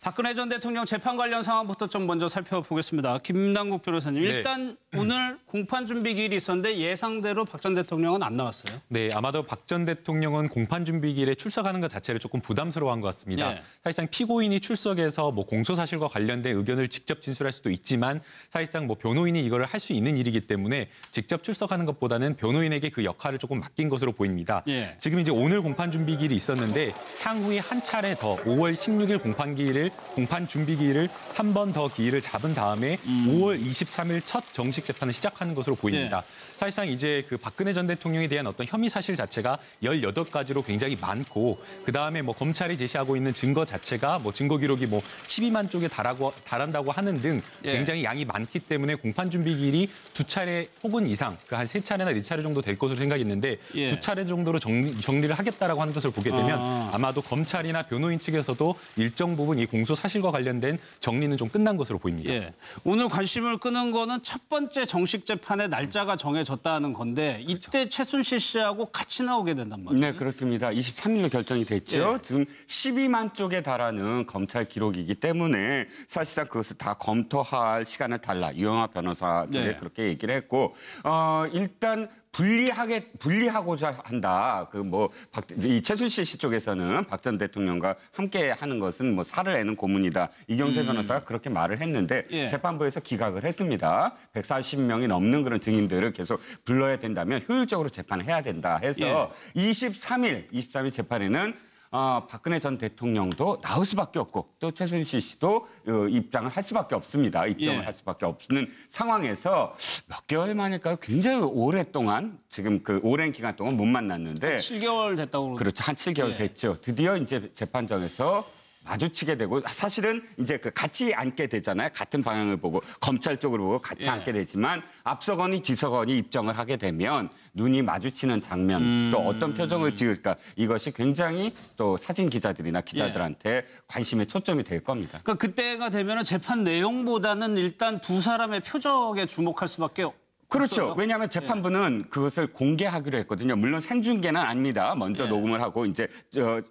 박근혜 전 대통령 재판 관련 상황부터 좀 먼저 살펴보겠습니다. 김남국 변호사님, 일단 오늘 공판 준비 기일이 있었는데 예상대로 박 전 대통령은 안 나왔어요. 네, 아마도 박 전 대통령은 공판 준비 기일에 출석하는 것 자체를 조금 부담스러워한 것 같습니다. 네. 사실상 피고인이 출석해서 뭐 공소 사실과 관련된 의견을 직접 진술할 수도 있지만 사실상 뭐 변호인이 이거를 할 수 있는 일이기 때문에 직접 출석하는 것보다는 변호인에게 그 역할을 조금 맡긴 것으로 보입니다. 예. 지금 이제 오늘 공판 준비 기일이 있었는데 향후에 한 차례 더 5월 16일 공판 준비 기일을 한 번 더 기일을 잡은 다음에 5월 23일 첫 정식 재판을 시작하는 것으로 보입니다. 사실상 이제 그 박근혜 전 대통령에 대한 어떤 혐의 사실 자체가 18가지로 굉장히 많고 그다음에 뭐 검찰이 제시하고 있는 증거 자체가 뭐 증거 기록이 뭐 12만 쪽에 달한다고 하는 등 굉장히 양이 많기 때문에 공판 준비 기일이 2차례 혹은 이상 그 한 3차례나 4차례 정도 될 것으로 생각했는데 2차례 정도로 정리를 하겠다라고 하는 것을 보게 되면 아마도 검찰이나 변호인 측에서도 일정 부분 이 공소 사실과 관련된 정리는 좀 끝난 것으로 보입니다. 예. 오늘 관심을 끄는 거는 첫 번째 정식 재판의 날짜가 정해졌다는 건데 이때 최순실 씨하고 같이 나오게 된단 말이에요. 네, 그렇습니다. 23일로 결정이 됐죠. 지금 12만 쪽에 달하는 검찰 기록이기 때문에 사실상 그것을 다 검토할 시간을 달라. 유영하 변호사들이 그렇게 얘기를 했고 일단 분리하고자 한다. 이 최순실 씨 쪽에서는 박 전 대통령과 함께 하는 것은 뭐 살을 내는 고문이다. 이경재 변호사가 그렇게 말을 했는데 재판부에서 기각을 했습니다. 140명이 넘는 그런 증인들을 계속 불러야 된다면 효율적으로 재판을 해야 된다 해서 23일 재판에는 박근혜 전 대통령도 나올 수밖에 없고 또 최순실 씨도 입장을 할 수밖에 없습니다. 입장을 할 수밖에 없는 상황에서 몇 개월 만일까요? 굉장히 오랫동안 지금 그 오랜 기간 동안 못 만났는데 7개월 됐다고 그렇죠. 한 7개월 됐죠. 드디어 이제 재판정에서 마주치게 되고 사실은 이제 같이 앉게 되잖아요. 같은 방향을 보고 검찰 쪽으로 보고 같이 앉게 되지만 앞서거니 뒤서거니 입정을 하게 되면 눈이 마주치는 장면 또 어떤 표정을 지을까 이것이 굉장히 또 사진 기자들이나 기자들한테 관심의 초점이 될 겁니다. 그러니까 그때가 되면 재판 내용보다는 일단 두 사람의 표정에 주목할 수밖에 그렇죠. 없어요. 왜냐하면 재판부는 그것을 공개하기로 했거든요. 물론 생중계는 아닙니다. 먼저 녹음을 하고 이제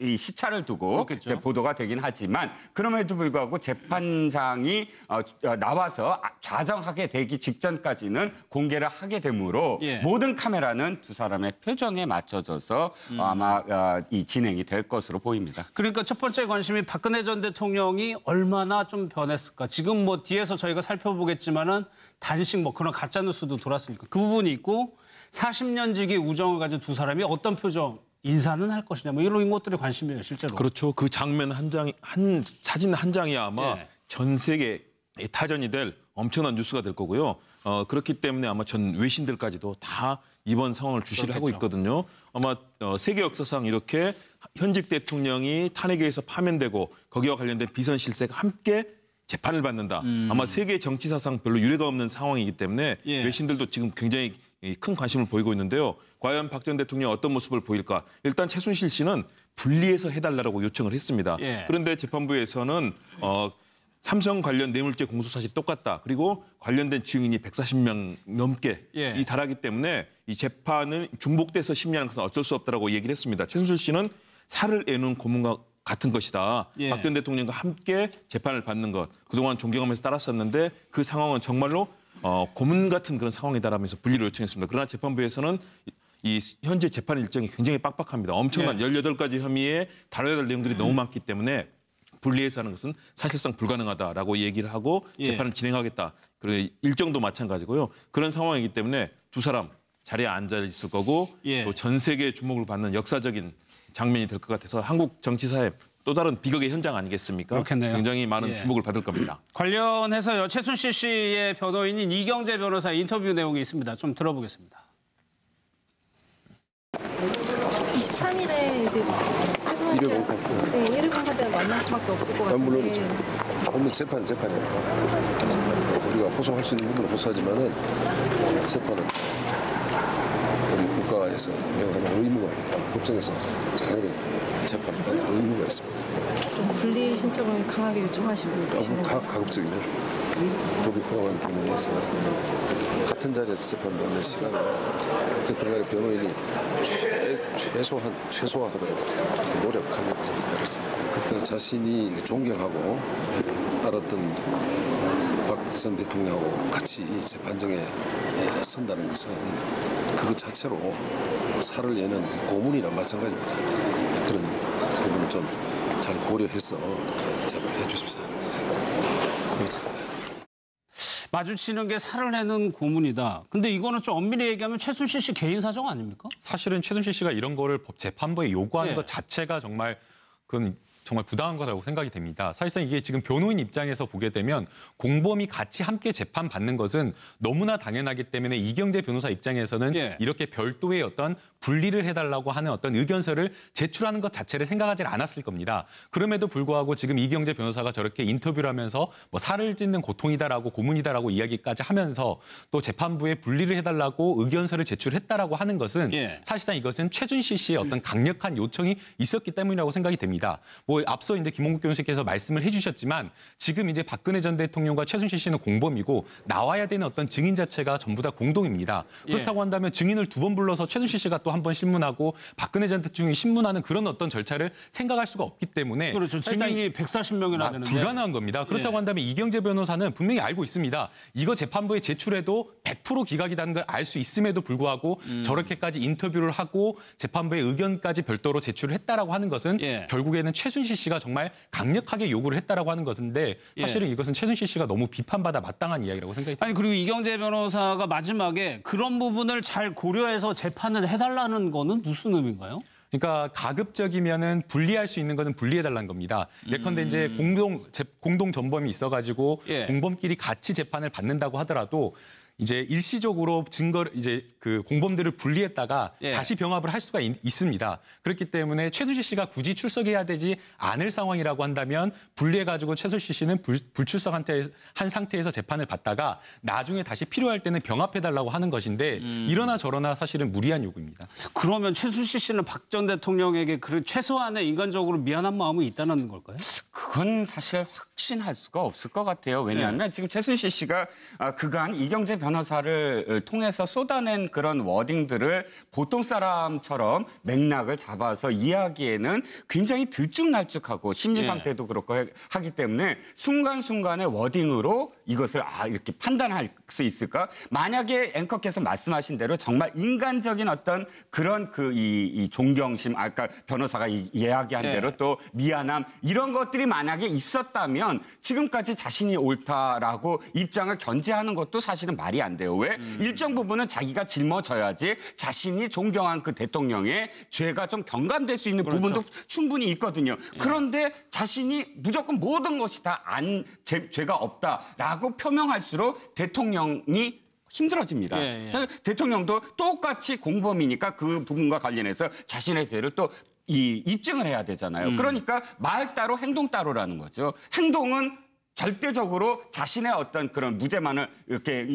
이 시차를 두고 이제 보도가 되긴 하지만 그럼에도 불구하고 재판장이 나와서 좌정하게 되기 직전까지는 공개를 하게 되므로 모든 카메라는 두 사람의 표정에 맞춰져서 아마 이 진행이 될 것으로 보입니다. 그러니까 첫 번째 관심이 박근혜 전 대통령이 얼마나 좀 변했을까. 지금 뭐 뒤에서 저희가 살펴보겠지만은 단식 뭐 그런 가짜 뉴스도 돌았으니까 그 부분이 있고 40년 지기 우정을 가진 두 사람이 어떤 표정 인사는 할 것이냐 뭐 이런 것들이 관심이에요 실제로. 그렇죠. 그 장면 사진 한 장이 아마 전 세계 타전이 될 엄청난 뉴스가 될 거고요. 그렇기 때문에 아마 전 외신들까지도 다 이번 상황을 주시를 하고 있거든요. 아마 세계 역사상 이렇게 현직 대통령이 탄핵에 의해서 파면되고 거기와 관련된 비선 실세가 함께 재판을 받는다. 아마 세계 정치사상 별로 유례가 없는 상황이기 때문에 외신들도 지금 굉장히 큰 관심을 보이고 있는데요. 과연 박 전 대통령이 어떤 모습을 보일까? 일단 최순실 씨는 분리해서 해달라고 요청을 했습니다. 그런데 재판부에서는 삼성 관련 뇌물죄 공소사실이 똑같다. 그리고 관련된 증인이 140명 넘게 이 달하기 때문에 이 재판은 중복돼서 심리하는 것은 어쩔 수 없다라고 얘기를 했습니다. 최순실 씨는 살을 내는 고문과 같은 것이다. 박 전 대통령과 함께 재판을 받는 것. 그동안 존경하면서 따랐었는데 그 상황은 정말로 고문 같은 그런 상황이다라면서 분리를 요청했습니다. 그러나 재판부에서는 이 현재 재판 일정이 굉장히 빡빡합니다. 엄청난 18가지 혐의에 다뤄야 될 내용들이 너무 많기 때문에 분리해서 하는 것은 사실상 불가능하다라고 얘기를 하고 재판을 진행하겠다. 그리고 일정도 마찬가지고요. 그런 상황이기 때문에 두 사람 자리에 앉아 있을 거고 또 전 세계의 주목을 받는 역사적인 장면이 될 것 같아서 한국 정치사의 또 다른 비극의 현장 아니겠습니까? 그렇겠네요. 굉장히 많은 주목을 받을 겁니다. 관련해서요. 최순실 씨의 변호인인 이경재 변호사 인터뷰 내용이 있습니다. 좀 들어보겠습니다. 23일에 이제 최순실 씨 일을 공판 때문에 만날 수밖에 없을 것 같은데. 물론 재판이에요. 우리가 호소할 수 있는 부분은 호소하지만은 재판은 우리 국가에서 명하는 의무가 있고 법정에서 당연히 재판을 받을 의무가 있습니다. 좀 분리 신청을 강하게 요청하시고 계시는 거예요? 가급적이면 법이 허용하는 부분에서 같은 자리에서 재판받는 시간은 어쨌든 간에 변호인이 최소화하도록 노력하는 그렇습니다. 그때 자신이 존경하고 따랐던 박 전 대통령하고 같이 재판정에 선다는 것은 그것 자체로 살을 내는 고문이랑 마찬가지입니다. 그런 부분을 좀 잘 고려해서 재판해 주십사 하는 생각입니다. 마주치는 게 살을 내는 고문이다. 근데 이거는 좀 엄밀히 얘기하면 최순실 씨 개인 사정 아닙니까? 사실은 최순실 씨가 이런 거를 재판부에 요구하는 네. 것 자체가 그건 정말 부당한 거라고 생각이 됩니다. 사실상 이게 지금 변호인 입장에서 보게 되면 공범이 같이 함께 재판받는 것은 너무나 당연하기 때문에 이경재 변호사 입장에서는 예. 이렇게 별도의 어떤 분리를 해달라고 하는 어떤 의견서를 제출하는 것 자체를 생각하지 않았을 겁니다. 그럼에도 불구하고 지금 이경재 변호사가 저렇게 인터뷰를 하면서 뭐 살을 찢는 고통이다라고 고문이다라고 이야기까지 하면서 또 재판부에 분리를 해달라고 의견서를 제출했다라고 하는 것은 예. 사실상 이것은 최순실 씨의 어떤 강력한 요청이 있었기 때문이라고 생각이 됩니다. 뭐 앞서 이제 김홍국 변호사께서 말씀을 해주셨지만 지금 이제 박근혜 전 대통령과 최순실 씨는 공범이고 나와야 되는 어떤 증인 자체가 전부 다 공동입니다. 그렇다고 한다면 증인을 2번 불러서 최순실 씨가 또 한 번 신문하고 박근혜 전 대통령이 신문하는 그런 어떤 절차를 생각할 수가 없기 때문에 그렇죠. 증인이 140명이나 되는데. 불가능한 겁니다. 그렇다고 예. 한다면 이경재 변호사는 분명히 알고 있습니다. 이거 재판부에 제출해도 100% 기각이라는 걸 알 수 있음에도 불구하고 저렇게까지 인터뷰를 하고 재판부의 의견까지 별도로 제출을 했다라고 하는 것은 예. 결국에는 최순실 씨가 정말 강력하게 요구를 했다라고 하는 것인데 사실은 이것은 최순실 씨가 너무 비판받아 마땅한 이야기라고 생각이 듭니다. 아니 그리고 이경재 변호사가 마지막에 그런 부분을 잘 고려해서 재판을 해달라는 거는 무슨 의미인가요? 그러니까 가급적이면은 분리할 수 있는 거는 분리해달라는 겁니다. 예컨대 이제 공동 전범이 있어가지고 예. 공범끼리 같이 재판을 받는다고 하더라도 이제 일시적으로 증거를 이제 그 공범들을 분리했다가 예. 다시 병합을 할 수가 있습니다. 그렇기 때문에 최순실 씨가 굳이 출석해야 되지 않을 상황이라고 한다면 분리해가지고 최순실 씨는 불출석한 상태에서 재판을 받다가 나중에 다시 필요할 때는 병합해달라고 하는 것인데 이러나 저러나 사실은 무리한 요구입니다. 그러면 최순실 씨는 박 전 대통령에게 그 최소한의 인간적으로 미안한 마음이 있다는 걸까요? 그건 사실 확신할 수가 없을 것 같아요. 왜냐하면 지금 최순실 씨가 그간 이경재 변호사를 통해서 쏟아낸 그런 워딩들을 보통 사람처럼 맥락을 잡아서 이야기에는 굉장히 들쭉날쭉하고 심리 상태도 그렇고 하기 때문에 순간순간의 워딩으로 이것을 이렇게 판단할 수 있을까? 만약에 앵커께서 말씀하신 대로 정말 인간적인 어떤 그런 이 존경심, 아까 변호사가 이야기한 대로 또 미안함 이런 것들이 만약에 있었다면 지금까지 자신이 옳다라고 입장을 견지하는 것도 사실은 말이 안 돼요. 왜? 일정 부분은 자기가 짊어져야지 자신이 존경한 그 대통령의 죄가 좀 경감될 수 있는 부분도 충분히 있거든요. 그런데 자신이 무조건 모든 것이 다 죄가 없다라고 표명할수록 대통령이 힘들어집니다. 대통령도 똑같이 공범이니까 그 부분과 관련해서 자신의 죄를 또 입증을 해야 되잖아요. 그러니까 말 따로 행동 따로라는 거죠. 행동은 절대적으로 자신의 어떤 그런 무죄만을 이렇게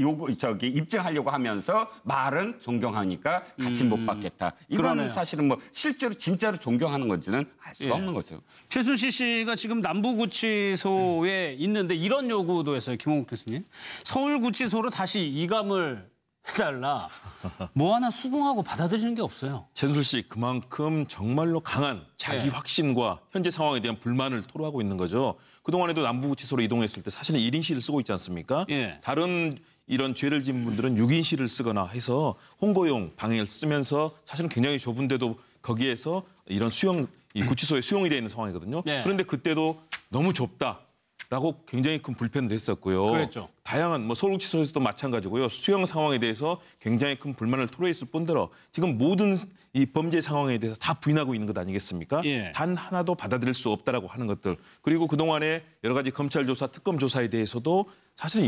입증하려고 하면서 말은 존경하니까 같이 못 받겠다. 이거는 그러네요. 사실은 뭐 실제로 진짜로 존경하는 건지는 알 수가 없는 거죠. 최순실 씨가 지금 남부구치소에 있는데 이런 요구도 했어요. 김홍국 교수님. 서울구치소로 다시 이감을 해달라. 뭐 하나 수긍하고 받아들이는 게 없어요. 최순실 씨 그만큼 정말로 강한 자기 확신과 현재 상황에 대한 불만을 토로하고 있는 거죠. 그동안에도 남부구치소로 이동했을 때 사실은 1인실을 쓰고 있지 않습니까? 다른 이런 죄를 지은 분들은 6인실을 쓰거나 해서 홍보용 방을 쓰면서 사실은 굉장히 좁은데도 거기에서 이런 이 구치소에 수용이 되어 있는 상황이거든요. 그런데 그때도 너무 좁다라고 굉장히 큰 불편을 했었고요. 그랬죠. 다양한 서울구치소에서도 마찬가지고요. 수용 상황에 대해서 굉장히 큰 불만을 토로했을 뿐더러 지금 모든 이 범죄 상황에 대해서 다 부인하고 있는 것 아니겠습니까? 단 하나도 받아들일 수 없다라고 하는 것들. 그리고 그동안에 여러 가지 검찰 조사, 특검 조사에 대해서도 사실은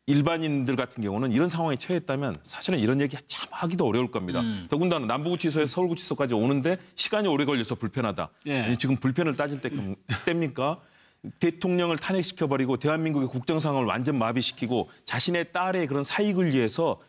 일반인들 같은 경우는 이런 상황에 처했다면 사실은 이런 얘기 참 하기도 어려울 겁니다. 더군다나 남부구치소에서 서울구치소까지 오는데 시간이 오래 걸려서 불편하다. 아니, 지금 불편을 따질 때입니까? 대통령을 탄핵시켜버리고 대한민국의 국정 상황을 완전 마비시키고 자신의 딸의 그런 사익을 위해서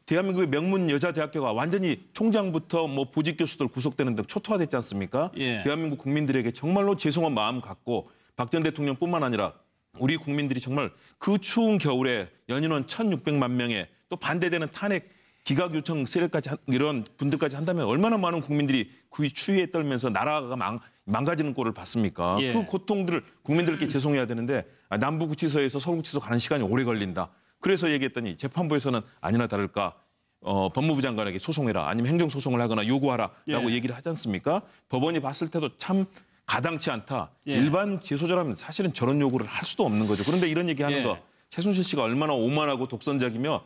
대한민국의 명문 여자대학교가 완전히 총장부터 뭐 보직 교수들 구속되는 등 초토화됐지 않습니까? 대한민국 국민들에게 정말로 죄송한 마음 갖고 박 전 대통령뿐만 아니라 우리 국민들이 정말 그 추운 겨울에 연인원 1,600만 명의 또 반대되는 탄핵 기각 요청 세력까지 이런 분들까지 한다면 얼마나 많은 국민들이 그 추위에 떨면서 나라가 망가지는 꼴을 봤습니까? 예. 그 고통들을 국민들께 죄송해야 되는데 남부구치소에서 서울구치소 가는 시간이 오래 걸린다. 그래서 얘기했더니 재판부에서는 아니나 다를까 법무부 장관에게 소송해라 아니면 행정소송을 하거나 요구하라라고 예. 얘기를 하지 않습니까? 법원이 봤을 때도 참 가당치 않다. 예. 일반 재소자라면 사실은 저런 요구를 할 수도 없는 거죠. 그런데 이런 얘기하는 예. 거 최순실 씨가 얼마나 오만하고 독선적이며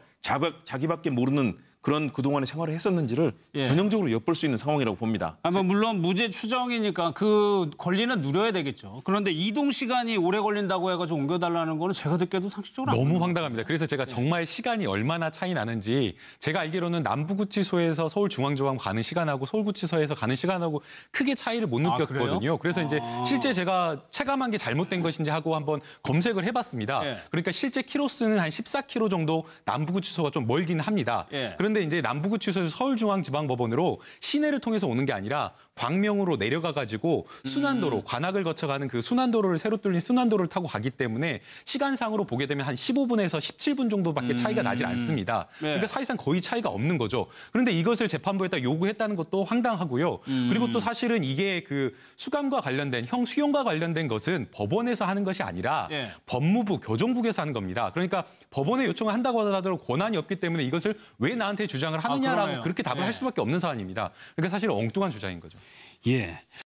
자기밖에 모르는 그런 그동안의 생활을 했었는지를 예. 전형적으로 엿볼 수 있는 상황이라고 봅니다. 뭐 물론 무죄 추정이니까 그 권리는 누려야 되겠죠. 그런데 이동 시간이 오래 걸린다고 해가지고 옮겨달라는 거는 제가 듣기에도 상식적으로 안 너무 황당합니다. 그래서 제가 정말 시간이 얼마나 차이 나는지 제가 알기로는 남부구치소에서 서울중앙지방 가는 시간하고 서울구치소에서 가는 시간하고 크게 차이를 못 느꼈거든요. 그래요? 그래서 이제 실제 제가 체감한 게 잘못된 것인지 하고 한번 검색을 해봤습니다. 예. 그러니까 실제 키로수는 한 14km 정도 남부구치소가 좀 멀긴 합니다. 예. 그런데 이제 남부구치소에서 서울중앙지방법원으로 시내를 통해서 오는 게 아니라 광명으로 내려가가지고 순환도로 관악을 거쳐가는 그 순환도로를 새로 뚫린 순환도로를 타고 가기 때문에 시간상으로 보게 되면 한 15분에서 17분 정도밖에 차이가 나질 않습니다. 네. 그러니까 사실상 거의 차이가 없는 거죠. 그런데 이것을 재판부에다 요구했다는 것도 황당하고요. 그리고 또 사실은 이게 그 수감과 관련된 형수용과 관련된 것은 법원에서 하는 것이 아니라 예. 법무부, 교정국에서 하는 겁니다. 그러니까 법원에 요청을 한다고 하더라도 권한이 없기 때문에 이것을 왜 나한테 주장을 하느냐라고 그러네요. 그렇게 답을 예. 할 수밖에 없는 사안입니다. 그러니까 사실 엉뚱한 주장인 거죠. 예.